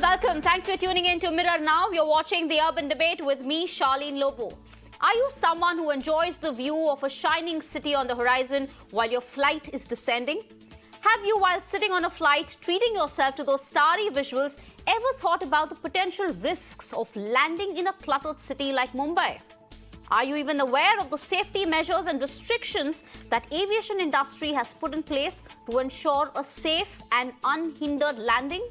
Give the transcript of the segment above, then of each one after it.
welcome. Thank you for tuning in to Mirror Now. You're watching the Urban Debate with me, Sharlene Lobo. Are you someone who enjoys the view of a shining city on the horizon while your flight is descending? Have you, while sitting on a flight, treating yourself to those starry visuals, ever thought about the potential risks of landing in a cluttered city like Mumbai? Are you even aware of the safety measures and restrictions that aviation industry has put in place to ensure a safe and unhindered landing?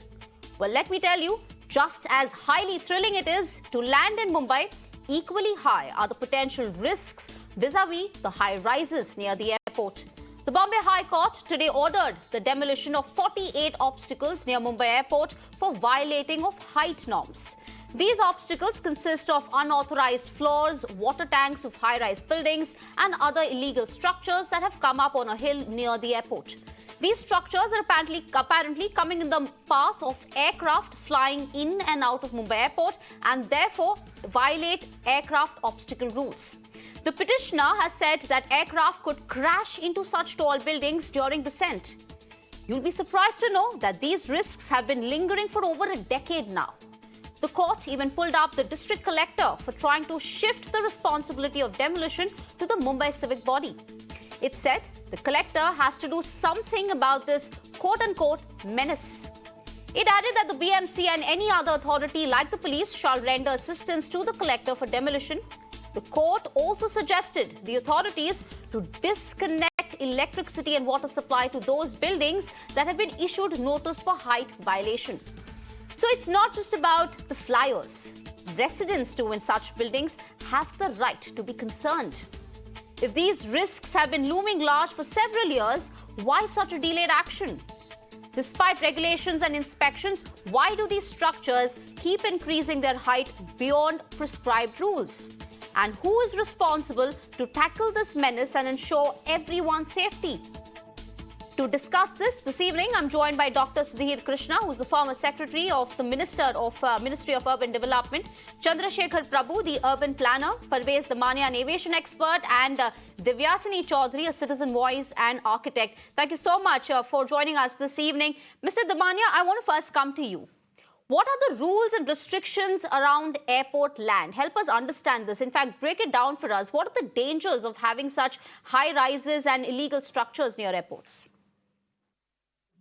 Well, let me tell you, just as highly thrilling it is to land in Mumbai, equally high are the potential risks vis-a-vis the high rises near the airport. The Bombay High Court today ordered the demolition of 48 obstacles near Mumbai Airport for violating of height norms. These obstacles consist of unauthorized floors, water tanks of high-rise buildings and other illegal structures that have come up on a hill near the airport. These structures are apparently coming in the path of aircraft flying in and out of Mumbai Airport and therefore violate aircraft obstacle rules. The petitioner has said that aircraft could crash into such tall buildings during descent. You'll be surprised to know that these risks have been lingering for over a decade now. The court even pulled up the district collector for trying to shift the responsibility of demolition to the Mumbai civic body. It said the collector has to do something about this quote-unquote menace. It added that the BMC and any other authority like the police shall render assistance to the collector for demolition. The court also suggested the authorities to disconnect electricity and water supply to those buildings that have been issued notice for height violation. So it's not just about the flyers. Residents too in such buildings have the right to be concerned. If these risks have been looming large for several years, why such a delayed action? Despite regulations and inspections, why do these structures keep increasing their height beyond prescribed rules? And who is responsible to tackle this menace and ensure everyone's safety? To discuss this evening, I'm joined by Dr. Sudhir Krishna, who's the former secretary of the Ministry of Urban Development, Chandrasekhar Prabhu, the urban planner, Parvez Damania, an aviation expert, and Divyasini Chaudhary, a citizen voice and architect. Thank you so much for joining us this evening. Mr. Damania, I want to first come to you. What are the rules and restrictions around airport land? Help us understand this. In fact, break it down for us. What are the dangers of having such high rises and illegal structures near airports?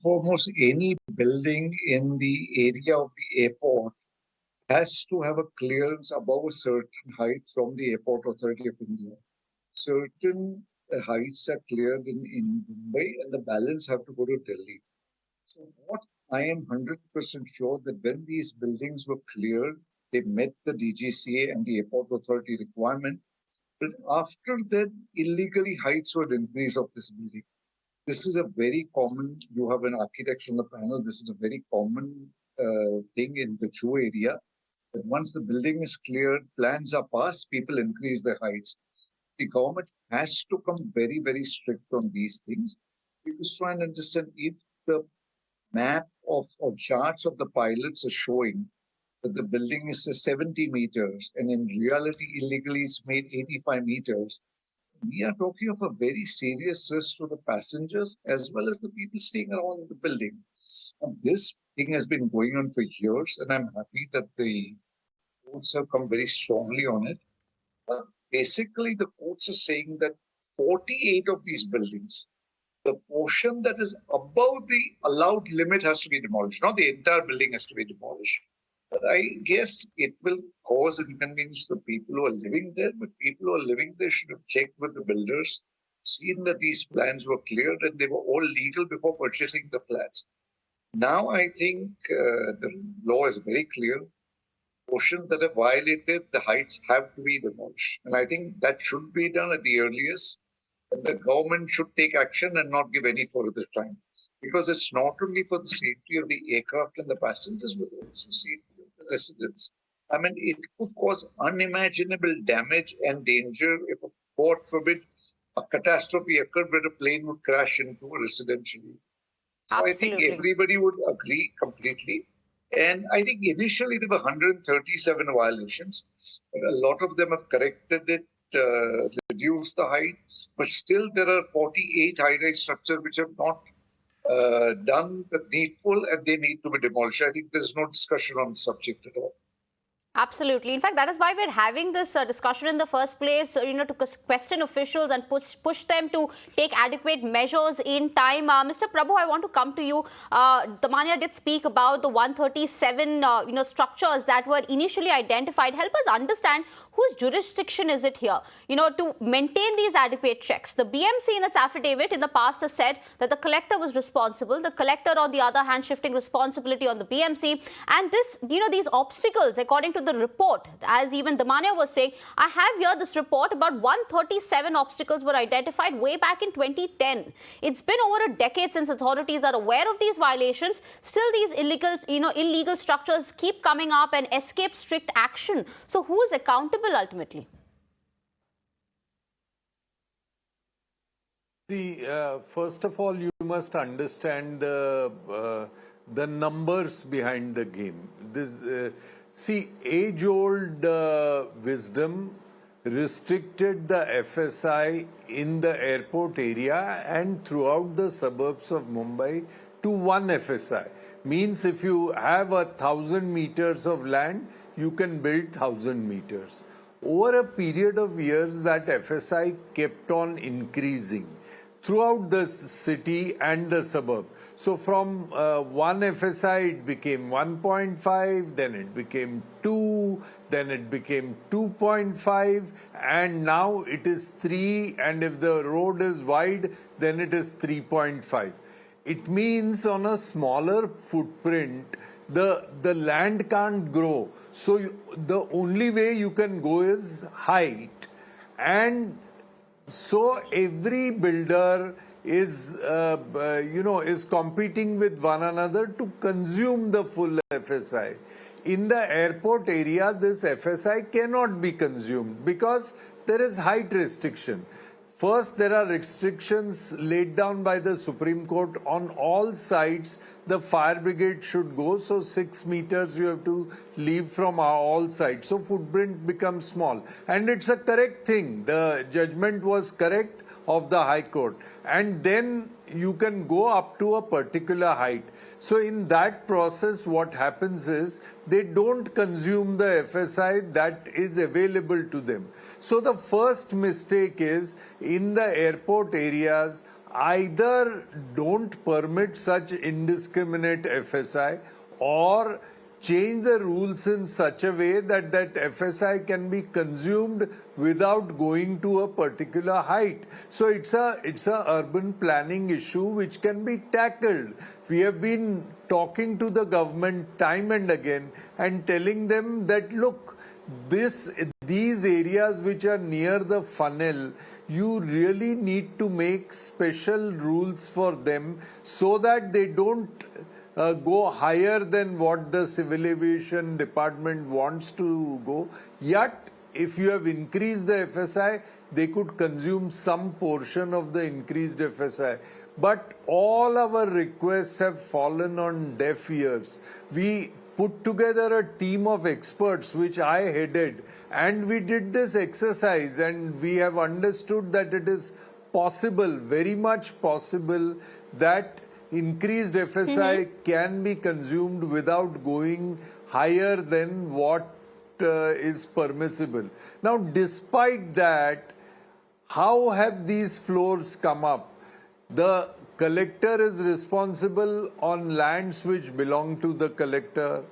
Almost any building in the area of the airport has to have a clearance above a certain height from the Airport Authority of India. Certain heights are cleared in Mumbai and the balance have to go to Delhi. So what I am 100% sure that when these buildings were cleared, they met the DGCA and the Airport Authority requirement. But after that, illegally heights were increased of this building. This is a very common, you have an architect on the panel, this is a very common thing in the Jew area. That once the building is cleared, plans are passed, people increase their heights. The government has to come very, very strict on these things. We just try and understand if the map or charts of the pilots are showing that the building is 70 meters and in reality illegally it's made 85 meters. We are talking of a very serious risk to the passengers as well as the people staying around the building. And this thing has been going on for years, and I'm happy that the courts have come very strongly on it. But basically, the courts are saying that 48 of these buildings, the portion that is above the allowed limit has to be demolished. Not the entire building has to be demolished. But I guess it will cause inconvenience to people who are living there, but people who are living there should have checked with the builders, seen that these plans were cleared and they were all legal before purchasing the flats. Now I think the law is very clear. Portions that are violated, the heights have to be demolished. And I think that should be done at the earliest. And the government should take action and not give any further time. Because it's not only for the safety of the aircraft and the passengers, but also safety residents. I mean, it could cause unimaginable damage and danger if, God forbid, a catastrophe occurred where a plane would crash into a residential area. So Absolutely. I think everybody would agree completely. And I think initially there were 137 violations, but a lot of them have corrected it, reduced the height, but still there are 48 high-rise structures which have not done the needful and they need to be demolished. I think there's no discussion on the subject at all. Absolutely. In fact, that is why we're having this discussion in the first place, to question officials and push them to take adequate measures in time. Mr. Prabhu, I want to come to you. Damania did speak about the 137, structures that were initially identified. Help us understand whose jurisdiction is it here, to maintain these adequate checks. The BMC in its affidavit in the past has said that the collector was responsible. The collector, on the other hand, shifting responsibility on the BMC. And this, these obstacles, according to the report, as even Damania was saying, I have here this report about 137 obstacles were identified way back in 2010. It's been over a decade since authorities are aware of these violations. Still, these illegal structures keep coming up and escape strict action. So who is accountable ultimately? See, first of all, you must understand the numbers behind the game. See, age-old wisdom restricted the FSI in the airport area and throughout the suburbs of Mumbai to one FSI. Means if you have 1,000 meters of land, you can build 1,000 meters. Over a period of years, that FSI kept on increasing throughout the city and the suburb. So from one FSI, it became 1.5, then it became 2, then it became 2.5, and now it is 3, and if the road is wide, then it is 3.5. It means on a smaller footprint, the land can't grow. So the only way you can go is height. And so every builder is competing with one another to consume the full FSI. In the airport area, this FSI cannot be consumed because there is height restriction. First, there are restrictions laid down by the Supreme Court on all sides. The fire brigade should go, so 6 meters you have to leave from all sides. So footprint becomes small. And it's a correct thing. The judgment was correct of the High Court. And then you can go up to a particular height. So in that process, what happens is they don't consume the FSI that is available to them. So the first mistake is in the airport areas, either don't permit such indiscriminate FSI or change the rules in such a way that that FSI can be consumed without going to a particular height. So it's a urban planning issue which can be tackled. We have been talking to the government time and again and telling them that, look, these areas which are near the funnel, you really need to make special rules for them so that they don't go higher than what the civil aviation department wants to go. Yet, if you have increased the FSI, they could consume some portion of the increased FSI. But all our requests have fallen on deaf ears. We put together a team of experts, which I headed, and we did this exercise, and we have understood that it is possible, very much possible, that increased FSI can be consumed without going higher than what is permissible. Now, despite that, how have these floors come up? The collector is responsible on lands which belong to the collector.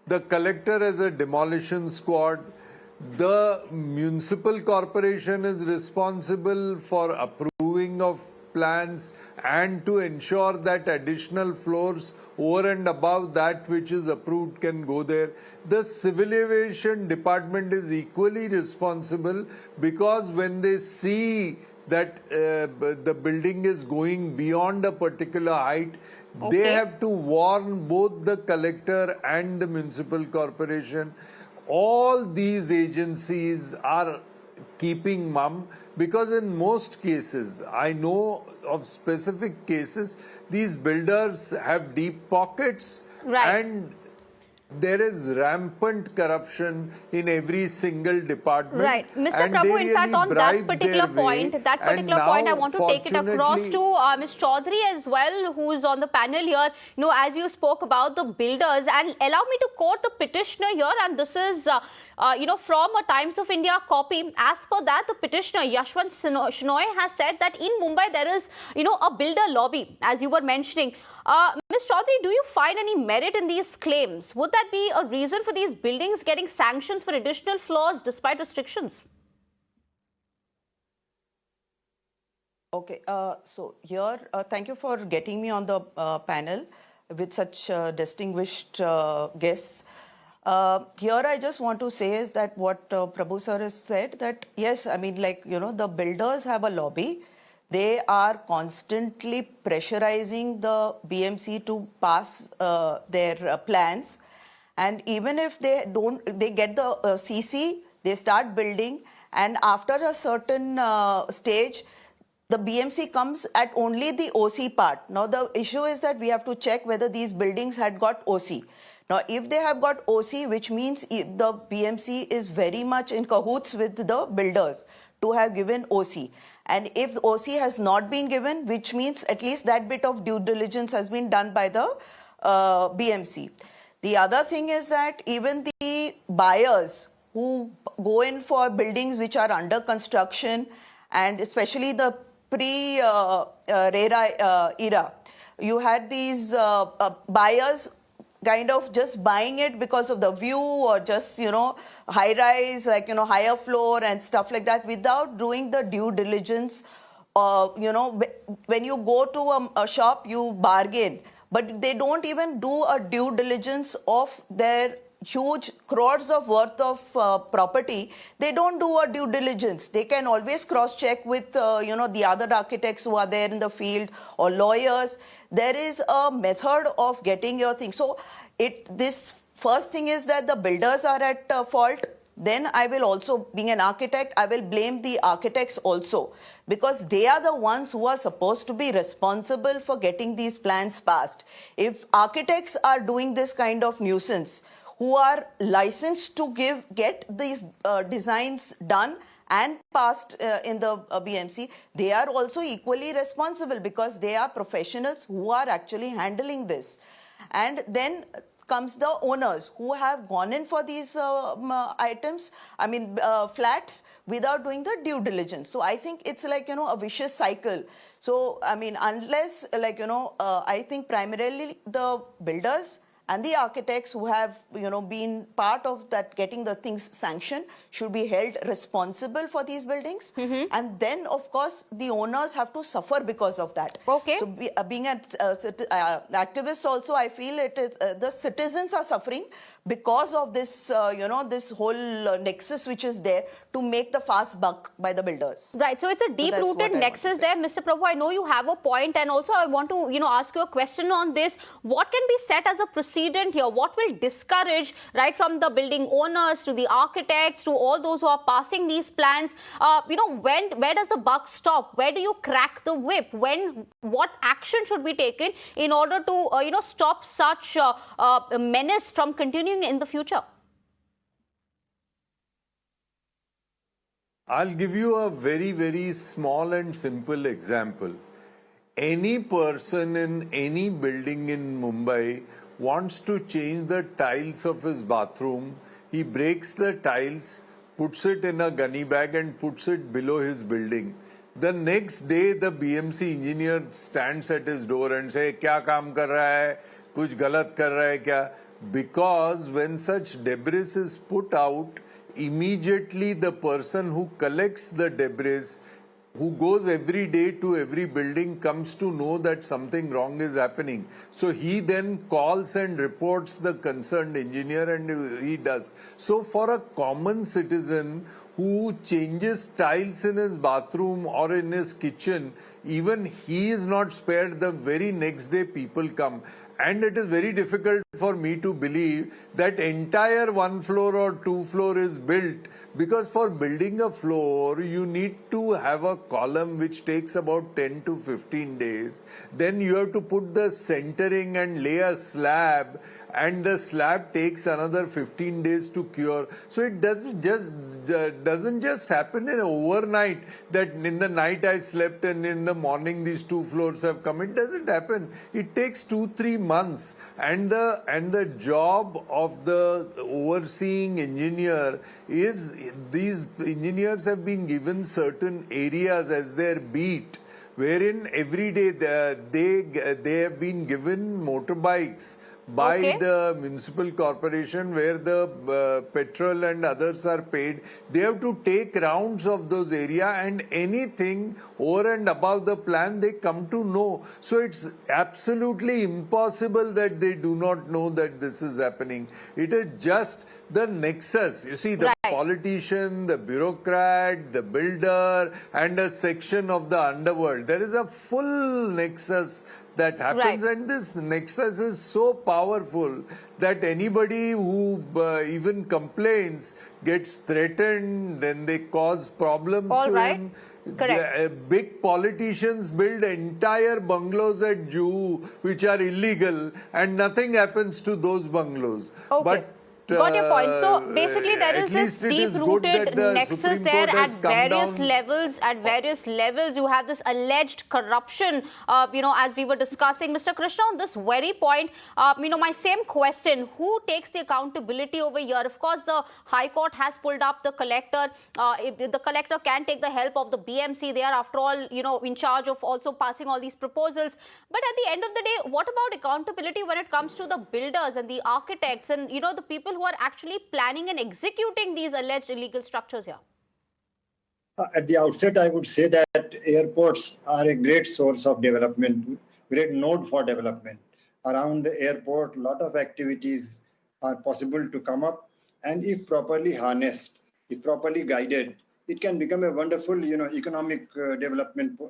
The collector has a demolition squad. The municipal corporation is responsible for approving of plans and to ensure that additional floors over and above that which is approved can go there. The civil aviation department is equally responsible because when they see that the building is going beyond a particular height, they have to warn both the collector and the municipal corporation. All these agencies are keeping mum because in most cases, I know of specific cases, these builders have deep pockets and there is rampant corruption in every single department. Right. Mr. And Prabhu, they in fact, really on that bribe particular their way. point, I want to take it across to Ms. Chaudhary as well, who is on the panel here. You know, as you spoke about the builders, and allow me to quote the petitioner here, and this is, from a Times of India copy. As per that, the petitioner, Yashwant Shenoy, has said that in Mumbai there is, a builder lobby, as you were mentioning. Ms. Chaudhary, do you find any merit in these claims? Would that be a reason for these buildings getting sanctions for additional floors despite restrictions? Okay, so here, thank you for getting me on the panel with such distinguished guests. Here I just want to say is that what Prabhu sir has said, that yes, I mean, the builders have a lobby. They are constantly pressurizing the BMC to pass their plans. And even if they get the CC, they start building. And after a certain stage, the BMC comes at only the OC part. Now, the issue is that we have to check whether these buildings had got OC. Now, if they have got OC, which means the BMC is very much in cahoots with the builders to have given OC. And if the OC has not been given, which means at least that bit of due diligence has been done by the BMC. The other thing is that even the buyers who go in for buildings which are under construction, and especially the pre-RERA era, you had these buyers kind of just buying it because of the view, or just, high rise, higher floor and stuff like that, without doing the due diligence. When you go to a shop, you bargain, but they don't even do a due diligence of their huge crores of worth of property. They don't do a due diligence. They can always cross-check with, the other architects who are there in the field, or lawyers. There is a method of getting your thing. So this first thing is that the builders are at fault. Then I will also, being an architect, I will blame the architects also, because they are the ones who are supposed to be responsible for getting these plans passed. If architects are doing this kind of nuisance, who are licensed to get these designs done and passed in the BMC, they are also equally responsible, because they are professionals who are actually handling this. And then comes the owners who have gone in for these flats without doing the due diligence. So I think it's like, a vicious cycle. So, I mean, unless I think primarily the builders and the architects who have, been part of that, getting the things sanctioned, should be held responsible for these buildings. Mm-hmm. And then, of course, the owners have to suffer because of that. Okay. So, being an activist also, I feel it is the citizens are suffering because of this, this whole nexus which is there to make the fast buck by the builders. Right. So it's a deep-rooted nexus there. Mr. Prabhu, I know you have a point, and also I want to, ask you a question on this. What can be set as a precedent here? What will discourage, right, from the building owners to the architects to all those who are passing these plans? Where does the buck stop? Where do you crack the whip? What action should be taken in order to, stop such menace from continuing in the future? I'll give you a very, very small and simple example. Any person in any building in Mumbai wants to change the tiles of his bathroom. He breaks the tiles, puts it in a gunny bag and puts it below his building. The next day, the BMC engineer stands at his door and says, "Kya kaam kar raha hai? Kuch galat kar raha hai kya?" Because when such debris is put out, immediately the person who collects the debris, who goes every day to every building, comes to know that something wrong is happening. So he then calls and reports the concerned engineer, and he does. So for a common citizen who changes tiles in his bathroom or in his kitchen, even he is not spared. The very next day people come. And it is very difficult for me to believe that entire 1 floor or 2 floor is built, because for building a floor, you need to have a column which takes about 10 to 15 days. Then you have to put the centering and lay a slab, and the slab takes another 15 days to cure. So it doesn't just happen in overnight that in the night I slept and in the morning these 2 floors have come. It doesn't happen. It takes 2-3 months, and the job of the overseeing engineer is, these engineers have been given certain areas as their beat, wherein every day they have been given motorbikes by the municipal corporation, where the petrol and others are paid. They have to take rounds of those area, and anything over and above the plan they come to know. So it's absolutely impossible that they do not know that this is happening. It is just the nexus. You see, the politician, the bureaucrat, the builder, and a section of the underworld. There is a full nexus that happens, and this nexus is so powerful that anybody who even complains gets threatened, then they cause problems to him. Big politicians build entire bungalows at Juhu which are illegal, and nothing happens to those bungalows. But got your point. So basically, there is this deep-rooted nexus there at various levels. At various levels, you have this alleged corruption. As we were discussing, Mr. Krishna, on this very point, my same question: who takes the accountability over here? Of course, the High Court has pulled up the collector. The collector can take the help of the BMC. They are, after all, in charge of also passing all these proposals. But at the end of the day, what about accountability when it comes to the builders and the architects and the people who are actually planning and executing these alleged illegal structures here? At the outset, I would say that airports are a great source of development, great node for development. Around the airport, a lot of activities are possible to come up, and if properly harnessed, if properly guided, it can become a wonderful, economic development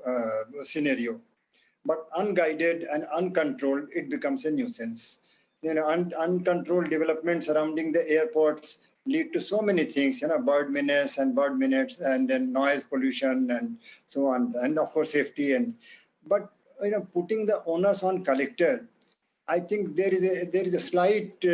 scenario. But unguided and uncontrolled, it becomes a nuisance. Uncontrolled development surrounding the airports lead to so many things, bird menace and bird minutes, and then noise pollution and so on, and of course safety. But putting the onus on collector, I think there is a slight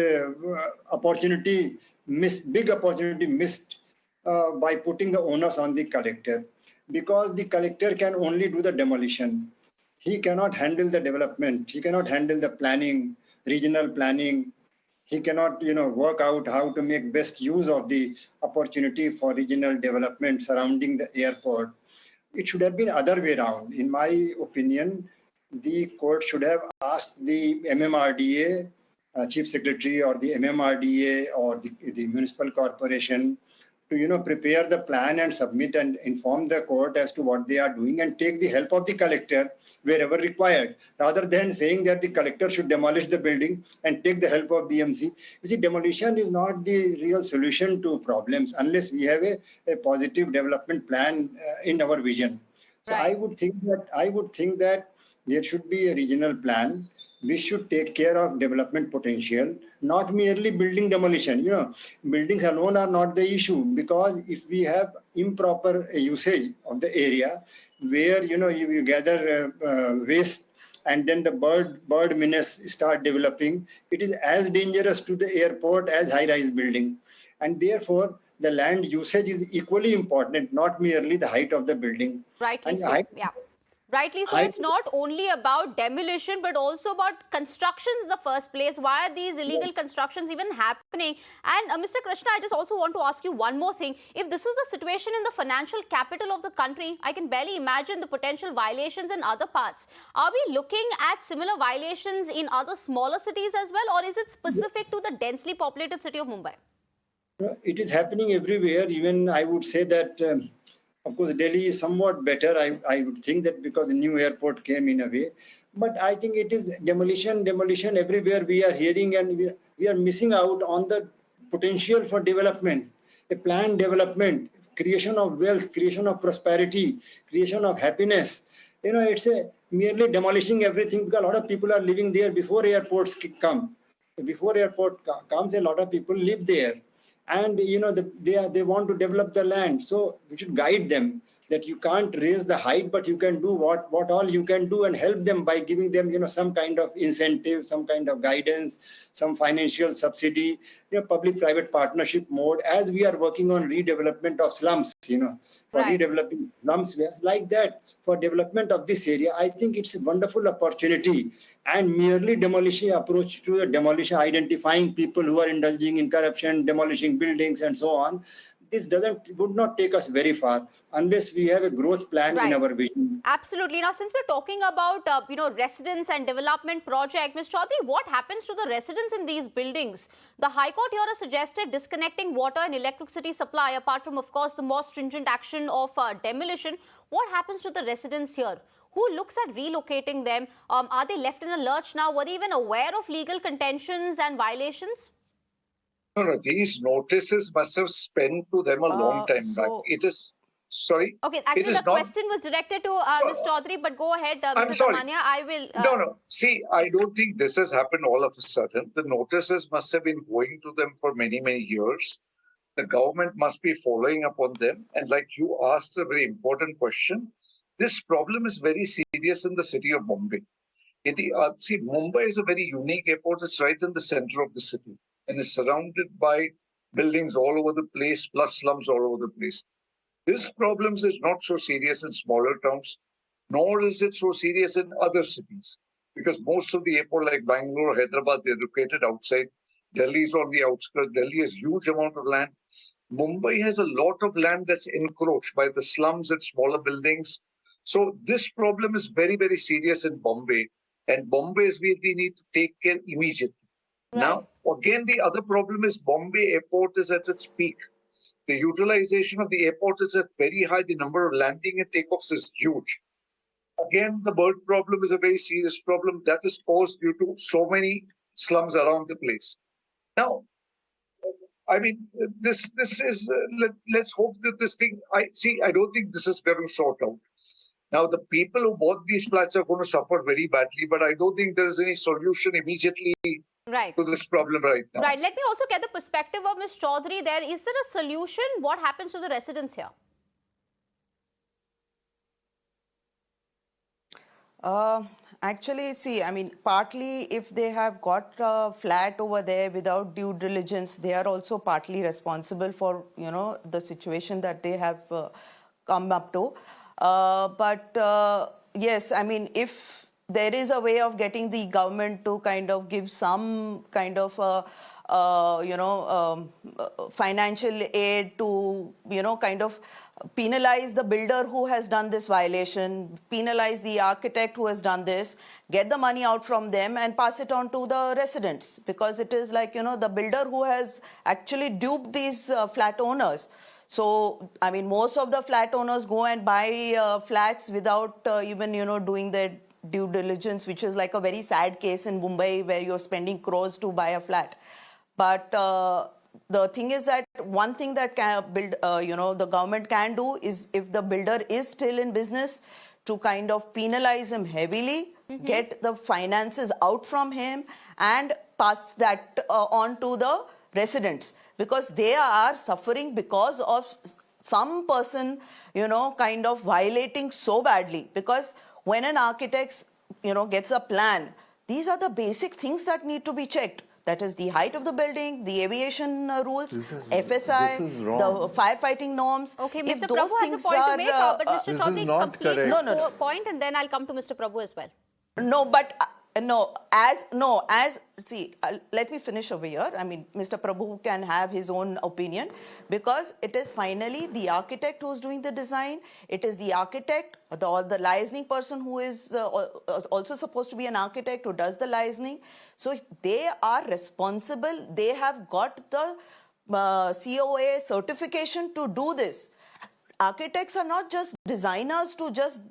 opportunity missed, big opportunity missed by putting the onus on the collector, because the collector can only do the demolition. He cannot handle the development. He cannot handle the planning, regional planning. He cannot, work out how to make best use of the opportunity for regional development surrounding the airport. It should have been other way around. In my opinion, the court should have asked the MMRDA, Chief Secretary, or the MMRDA, or the municipal corporation to, prepare the plan and submit and inform the court as to what they are doing, and take the help of the collector wherever required, rather than saying that the collector should demolish the building and take the help of BMC. You see, demolition is not the real solution to problems unless we have a positive development plan in our vision. So I would think that there should be a regional plan. We should take care of development potential, not merely building demolition. Buildings alone are not the issue, because if we have improper usage of the area, where you gather waste, and then the bird menace start developing, it is as dangerous to the airport as high-rise building, and therefore the land usage is equally important, not merely the height of the building. Rightly so. Rightly so, it's not only about demolition, but also about construction in the first place. Why are these illegal constructions even happening? And Mr. Krishna, I just also want to ask you one more thing. If this is the situation in the financial capital of the country, I can barely imagine the potential violations in other parts. Are we looking at similar violations in other smaller cities as well, or is it specific to the densely populated city of Mumbai? It is happening everywhere. Even I would say that of course, Delhi is somewhat better. I would think that because the new airport came in a way. But I think it is demolition everywhere we are hearing, and we are missing out on the potential for development, a planned development, creation of wealth, creation of prosperity, creation of happiness. It's merely demolishing everything, because a lot of people are living there before airports come. Before airport comes, a lot of people live there. and they want to develop the land. So we should guide them that you can't raise the height, but you can do what all you can do, and help them by giving them some kind of incentive, some kind of guidance, some financial subsidy, public-private partnership mode, as we are working on redevelopment of slums, for Right. redeveloping slums like that, for development of this area. I think it's a wonderful opportunity, and merely demolition approach to the demolition, identifying people who are indulging in corruption, demolishing buildings and so on, this would not take us very far unless we have a growth plan in Right. our vision. Absolutely. Now, since we're talking about residence and development project, Ms. Chaudhary, what happens to the residents in these buildings? The High Court here has suggested disconnecting water and electricity supply, apart from, of course, the more stringent action of demolition. What happens to the residents here? Who looks at relocating them? Are they left in a lurch now? Were they even aware of legal contentions and violations? No, these notices must have spent to them a long time back. It is, sorry. Okay, actually, the question was directed to Ms. Chaudhary, but go ahead, I'm Mr. sorry. Damania. I will. No. See, I don't think this has happened all of a sudden. The notices must have been going to them for many, many years. The government must be following up on them. And like you asked a very important question, this problem is very serious in the city of Bombay. See, Mumbai is a very unique airport. It's right in the center of the city, and is surrounded by buildings all over the place, plus slums all over the place. This problem is not so serious in smaller towns, nor is it so serious in other cities, because most of the airport, like Bangalore, Hyderabad, they're located outside. Delhi is on the outskirts. Delhi has huge amount of land. Mumbai has a lot of land that's encroached by the slums and smaller buildings. So this problem is very, very serious in Bombay, and Bombay is where we need to take care immediately. Right. Now, again, the other problem is Bombay airport is at its peak. The utilization of the airport is at very high. The number of landing and takeoffs is huge. Again, the bird problem is a very serious problem that is caused due to so many slums around the place. Now, I mean, this is, let's hope that this thing, I don't think this is going to sort out. Now, the people who bought these flats are going to suffer very badly, but I don't think there is any solution immediately to this problem right now. Right. Let me also get the perspective of Ms. Chaudhary there. Is there a solution? What happens to the residents here? Actually, see, I mean, partly if they have got a flat over there without due diligence, they are also partly responsible for, the situation that they have come up to. But yes, I mean, if there is a way of getting the government to kind of give some kind of financial aid to, kind of penalize the builder who has done this violation, penalize the architect who has done this, get the money out from them and pass it on to the residents, because it is like, the builder who has actually duped these flat owners. So, I mean, most of the flat owners go and buy flats without even, doing their due diligence, which is like a very sad case in Mumbai where you're spending crores to buy a flat. But the thing is that one thing that the government can do is, if the builder is still in business, to kind of penalize him heavily, get the finances out from him and pass that on to the residents, because they are suffering because of some person, kind of violating so badly. Because when an architect, gets a plan, these are the basic things that need to be checked. That is the height of the building, the aviation rules, FSI, the firefighting norms. Okay, if Mr. those Prabhu has a things point to make, are, but Mr. this Chaudhary, is not complete correct. the point, and then I'll come to Mr. Prabhu as well. Let me finish over here. I mean, Mr. Prabhu can have his own opinion, because it is finally the architect who's doing the design. It is the architect or the licensing person who is also supposed to be an architect who does the licensing. So they are responsible. They have got the COA certification to do this. Architects are not just designers to just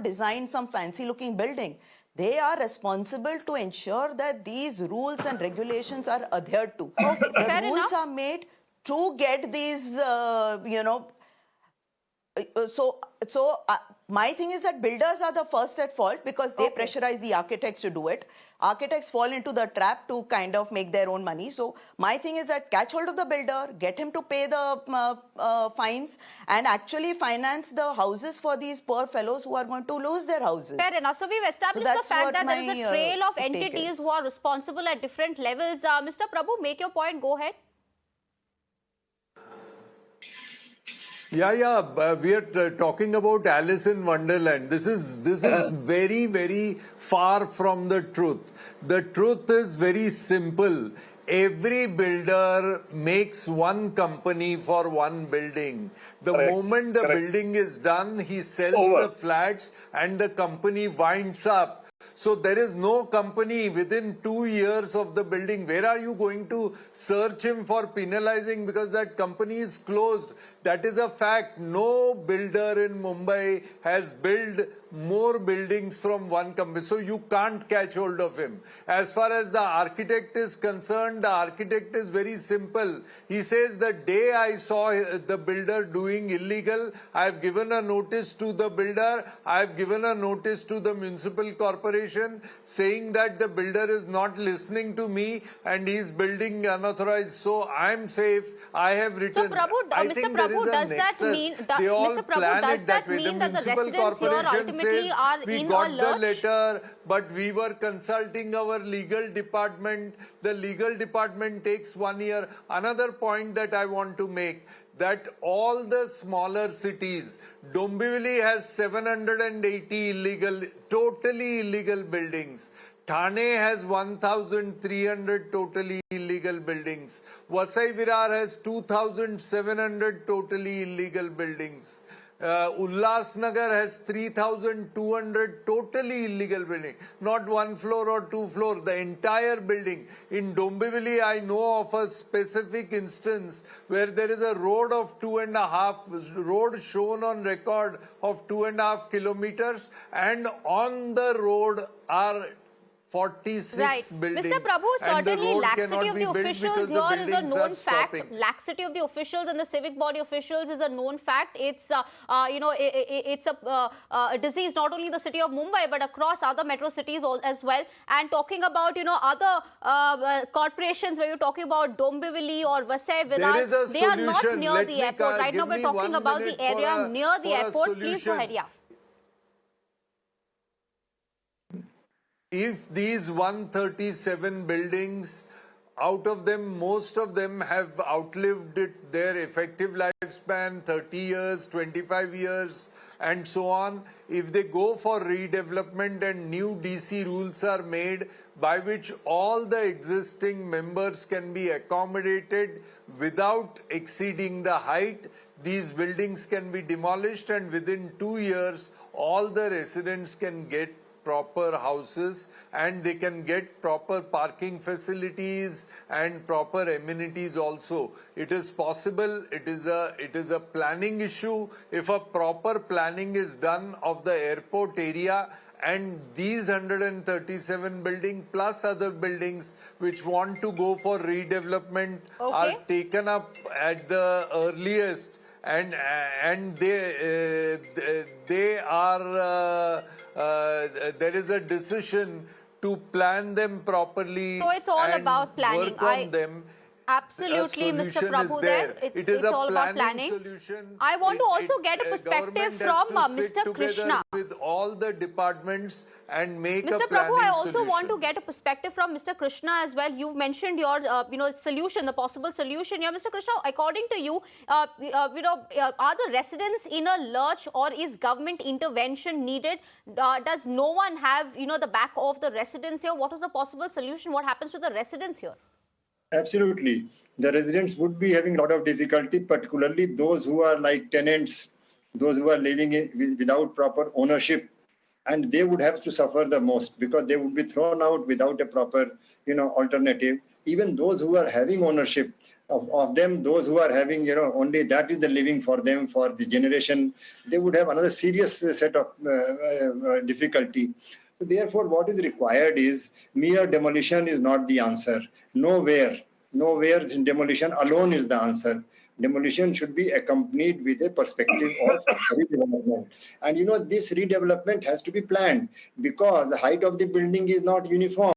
design some fancy looking building. They are responsible to ensure that these rules and regulations are adhered to. Okay, the fair rules enough. are made to get these My thing is that builders are the first at fault because they pressurize the architects to do it. Architects fall into the trap to kind of make their own money. So my thing is that catch hold of the builder, get him to pay the fines, and actually finance the houses for these poor fellows who are going to lose their houses. Fair enough. So we've established the fact that there is a trail of entities who are responsible at different levels. Mr. Prabhu, make your point. Go ahead. Yeah. We are talking about Alice in Wonderland. This is very, very far from the truth. The truth is very simple. Every builder makes one company for one building. The moment the building is done, he sells the flats and the company winds up. So there is no company within 2 years of the building. Where are you going to search him for penalizing because that company is closed? That is a fact. No builder in Mumbai has built more buildings from one company. So you can't catch hold of him. As far as the architect is concerned, the architect is very simple. He says the day I saw the builder doing illegal, I have given a notice to the builder, I have given a notice to the municipal corporation saying that the builder is not listening to me and he is building unauthorized. So I am safe. I have written. So Prabhu, Mr. Prabhu, does that mean that the residents here ultimately are we in got a the lurch? letter, but we were consulting our legal department. The legal department takes 1 year. Another point that I want to make, that all the smaller cities, Dombivli has 780 totally illegal buildings. Thane has 1,300 totally illegal buildings. Vasai Virar has 2,700 totally illegal buildings. Ulhasnagar has 3,200 totally illegal buildings. Not one floor or two floor, the entire building. In Dombivli, I know of a specific instance where there is a road of 2.5, road shown on record of 2.5 kilometers, and on the road are 46 buildings. Mr. Prabhu, certainly laxity of the officials here is a known fact. Laxity of the officials and the civic body officials is a known fact. It's it's a disease not only in the city of Mumbai but across other metro cities as well. And talking about other corporations where you're talking about Dombivli or Vasai Virar, they are not near the airport. Right now we're talking about the area near the airport. Please go ahead. Yeah. If these 137 buildings, out of them, most of them have outlived their effective lifespan, 30 years, 25 years, and so on. If they go for redevelopment and new DC rules are made by which all the existing members can be accommodated without exceeding the height, these buildings can be demolished, and within 2 years, all the residents can get proper houses and they can get proper parking facilities and proper amenities also. It is possible. It is a planning issue. If a proper planning is done of the airport area, and these 137 buildings plus other buildings which want to go for redevelopment are taken up at the earliest, and they are there is a decision to plan them properly. So it's all about planning. Work on them. Absolutely, Mr. Prabhu, there. It's all about planning. Solution. I want to also get a perspective from Mr. Krishna. With all the departments and make Mr. a planning Prabhu, I also solution. want to get a perspective from Mr. Krishna as well. You've mentioned your, solution, the possible solution here. Mr. Krishna, according to you, are the residents in a lurch, or is government intervention needed? Does no one have, the back of the residents here? What is the possible solution? What happens to the residents here? Absolutely. The residents would be having a lot of difficulty, particularly those who are like tenants, those who are living without proper ownership, and they would have to suffer the most because they would be thrown out without a proper, alternative. Even those who are having ownership of them, those who are having, only that is the living for them for the generation, they would have another serious set of difficulty. So therefore, what is required is mere demolition is not the answer. Nowhere demolition alone is the answer. demolition should be accompanied with a perspective of redevelopment. And this redevelopment has to be planned, because the height of the building is not uniform.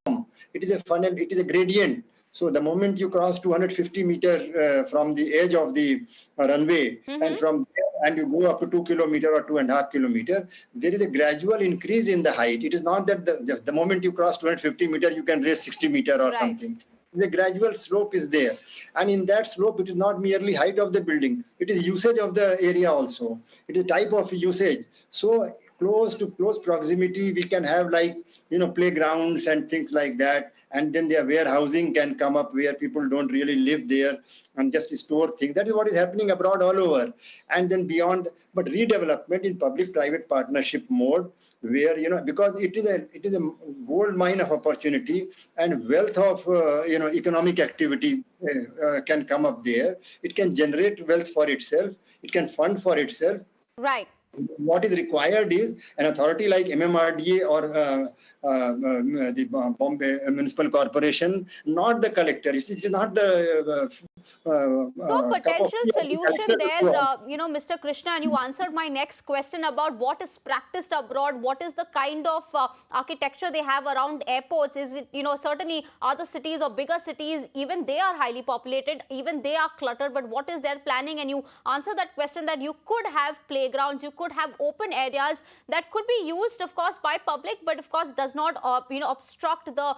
It is a funnel, it is a gradient. So the moment you cross 250 meters from the edge of the runway, and from there, and you go up to 2 kilometers or 2.5 kilometers, there is a gradual increase in the height. It is not that the moment you cross 250 meters, you can raise 60 meters or something. The gradual slope is there. And in that slope, it is not merely height of the building. It is usage of the area also. It is type of usage. So close proximity, we can have playgrounds and things like that. And then their warehousing can come up where people don't really live there and just store things. That is what is happening abroad all over. And then beyond, but redevelopment in public-private partnership mode, where, because it is a gold mine of opportunity and wealth of, economic activity can come up there. It can generate wealth for itself. It can fund for itself. Right. What is required is an authority like MMRDA or the Bombay Municipal Corporation, not the collector. It is not the So potential solution there, Mr. Krishna, and you answered my next question about what is practiced abroad, what is the kind of architecture they have around airports. Is it, certainly other cities or bigger cities, even they are highly populated, even they are cluttered, but what is their planning? And you answer that question that you could have playgrounds, you could have open areas that could be used, of course, by public, but of course does not, obstruct the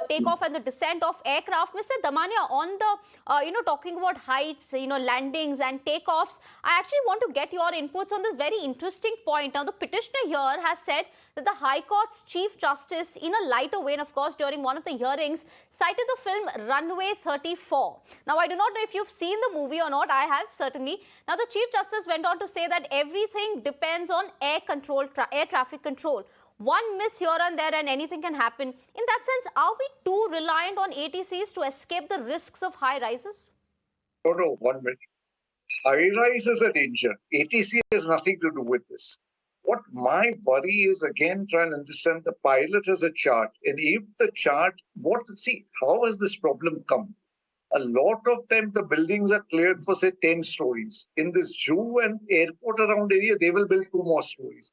takeoff and the descent of aircraft. Mr. Damania, on the, talking about heights, landings and takeoffs, I actually want to get your inputs on this very interesting point. Now, the petitioner here has said that the High Court's Chief Justice, in a lighter vein, of course, during one of the hearings, cited the film Runway 34. Now, I do not know if you've seen the movie or not. I have, certainly. Now, the Chief Justice went on to say that everything depends on air traffic control. One miss here and there and anything can happen. In that sense, are we too reliant on ATCs to escape the risks of high rises? No, 1 minute. High rise is a danger. ATC has nothing to do with this. What my worry is, again, trying to understand the pilot has a chart. And if the chart, how has this problem come? A lot of times the buildings are cleared for, say, 10 stories. In this zoo and airport around area, they will build 2 more stories.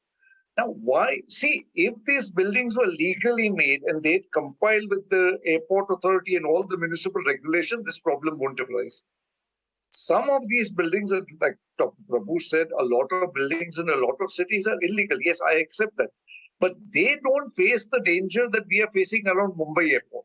Now, why? See, if these buildings were legally made and they'd compiled with the airport authority and all the municipal regulation, this problem won't arise. Some of these buildings, like Dr. Prabhu said, a lot of buildings in a lot of cities are illegal. Yes, I accept that. But they don't face the danger that we are facing around Mumbai airport.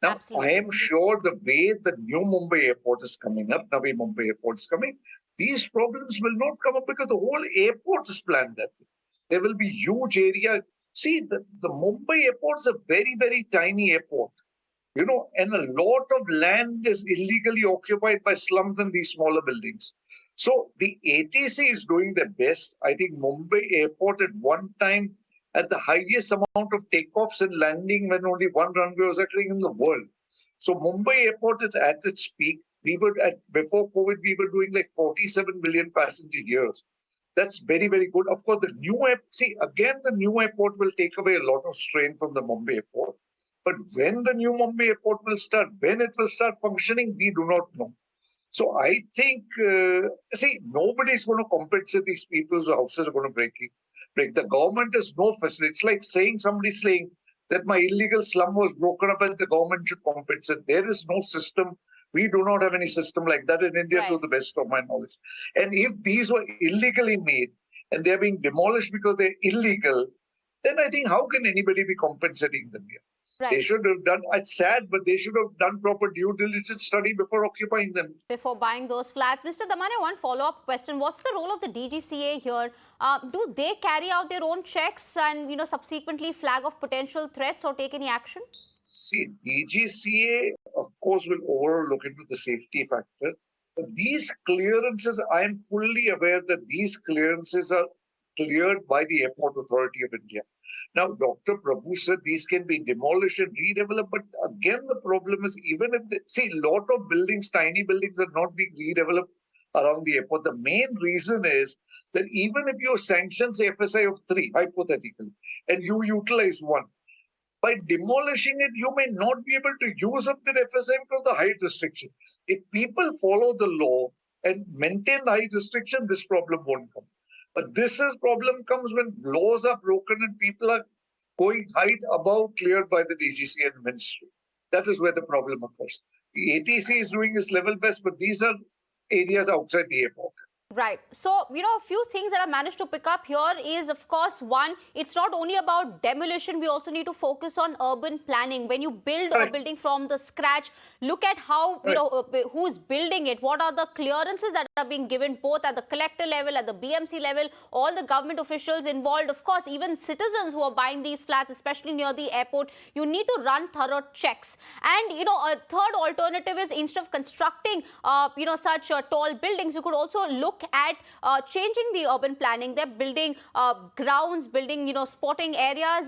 Now, Absolutely. I am sure the way the new Mumbai airport is coming up, Navi Mumbai airport is coming, these problems will not come up because the whole airport is planned that way. There will be huge area. See, the Mumbai airport is a very, very tiny airport, and a lot of land is illegally occupied by slums and these smaller buildings. So the ATC is doing their best. I think Mumbai airport at one time had the highest amount of takeoffs and landing when only one runway was occurring in the world. So Mumbai airport is at its peak. Before COVID, we were doing like 47 million passenger years. That's very, very good. Of course, the new airport will take away a lot of strain from the Mumbai airport. But when the new Mumbai airport will start, when it will start functioning, we do not know. So I think, nobody is going to compensate these people whose houses are going to break. The government has no facility. It's like somebody saying that my illegal slum was broken up and the government should compensate. There is no system. We do not have any system like that in India, to the best of my knowledge. And if these were illegally made and they're being demolished because they're illegal, then I think how can anybody be compensating them here? Right. They should have done, it's sad, but they should have done proper due diligence study before occupying them. Before buying those flats. Mr. Damania, one follow-up question. What's the role of the DGCA here? Do they carry out their own checks and, subsequently flag of potential threats or take any action? See, DGCA, of course, will overall look into the safety factor. But these clearances, I am fully aware that these clearances are cleared by the Airport Authority of India. Now, Dr. Prabhu said these can be demolished and redeveloped, but again, the problem is even if a lot of buildings, tiny buildings are not being redeveloped around the airport. The main reason is that even if you sanction, say, FSI of 3, hypothetically, and you utilize 1, by demolishing it, you may not be able to use up the FSI because of the height restriction. If people follow the law, and maintain the height restriction, this problem won't come. But problem comes when laws are broken and people are going height above cleared by the DGC and the ministry. That is where the problem occurs. The ATC is doing its level best, but these are areas outside the airport. Right. So, a few things that I managed to pick up here is, of course, one, it's not only about demolition. We also need to focus on urban planning. When you build a building from the scratch, look at how, who's building it. What are the clearances that are being given both at the collector level, at the BMC level, all the government officials involved. Of course, even citizens who are buying these flats, especially near the airport, you need to run thorough checks. And, a third alternative is instead of constructing, such tall buildings, you could also look at changing the urban planning. They're building grounds, building, sporting areas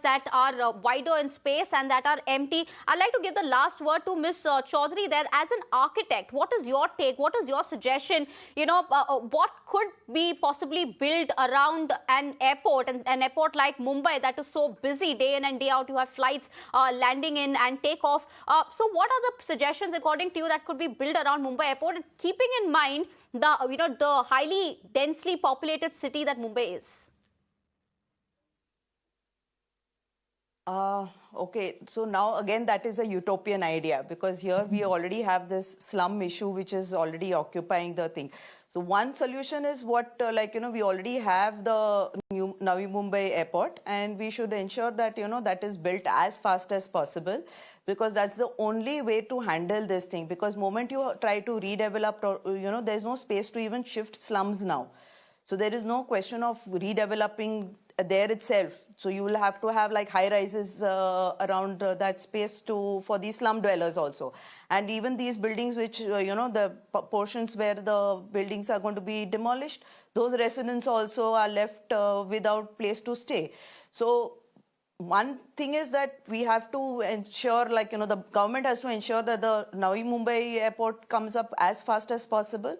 that are wider in space and that are empty. I'd like to give the last word to Ms. Chaudhary there. As an architect, what is your take? What is your suggestion? What could be possibly built around an airport, and an airport like Mumbai that is so busy day in and day out? You have flights landing in and take off. So what are the suggestions, according to you, that could be built around Mumbai airport, and keeping in mind the highly densely populated city that Mumbai is? Okay, so now again that is a utopian idea, because here we already have this slum issue which is already occupying the thing. So one solution is what we already have the new Navi Mumbai airport, and we should ensure that that is built as fast as possible, because that's the only way to handle this thing. Because moment you try to redevelop, there's no space to even shift slums now. So there is no question of redeveloping there itself. So you will have to have like high rises around that space for these slum dwellers also. And even these buildings which, the portions where the buildings are going to be demolished, those residents also are left without place to stay. So one thing is that we have to ensure, the government has to ensure that the Navi Mumbai airport comes up as fast as possible.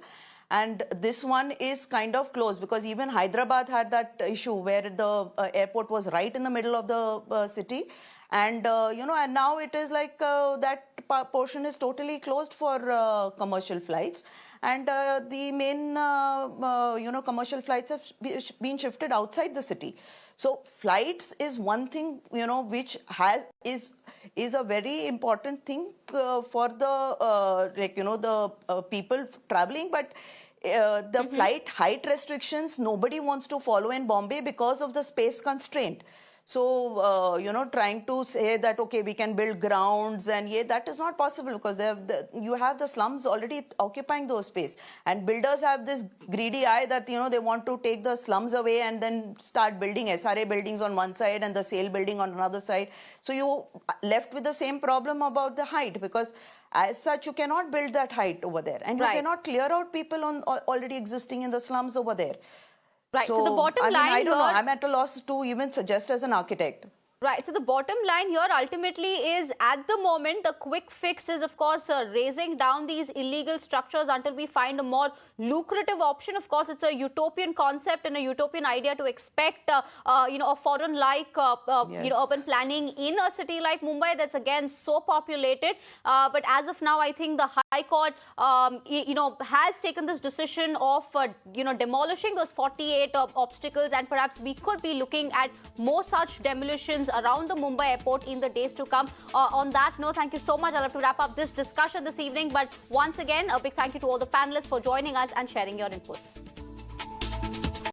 And this one is kind of close, because even Hyderabad had that issue where the airport was right in the middle of the city. And, and now it is like that portion is totally closed for commercial flights. And the main, commercial flights have been shifted outside the city. So flights is one thing, which is a very important thing for the, the people traveling. But the flight height restrictions, nobody wants to follow in Bombay because of the space constraint. So, trying to say that, okay, we can build grounds, and that is not possible, because you have the slums already occupying those space. And builders have this greedy eye that, they want to take the slums away and then start building SRA buildings on one side and the sale building on another side. So you left with the same problem about the height, because as such, you cannot build that height over there. And you cannot clear out people already existing in the slums over there. Right. So the bottom line, I don't know. I'm at a loss to even suggest as an architect. Right. So the bottom line here ultimately is, at the moment, the quick fix is, of course, raising down these illegal structures until we find a more lucrative option. Of course, it's a utopian concept and a utopian idea to expect, a foreign-like, urban planning in a city like Mumbai that's, again, so populated. But as of now, I think the High Court, has taken this decision of, demolishing those 48 obstacles, and perhaps we could be looking at more such demolitions around the Mumbai airport in the days to come. On that note, thank you so much. I'll have to wrap up this discussion this evening. But once again, a big thank you to all the panelists for joining us and sharing your inputs.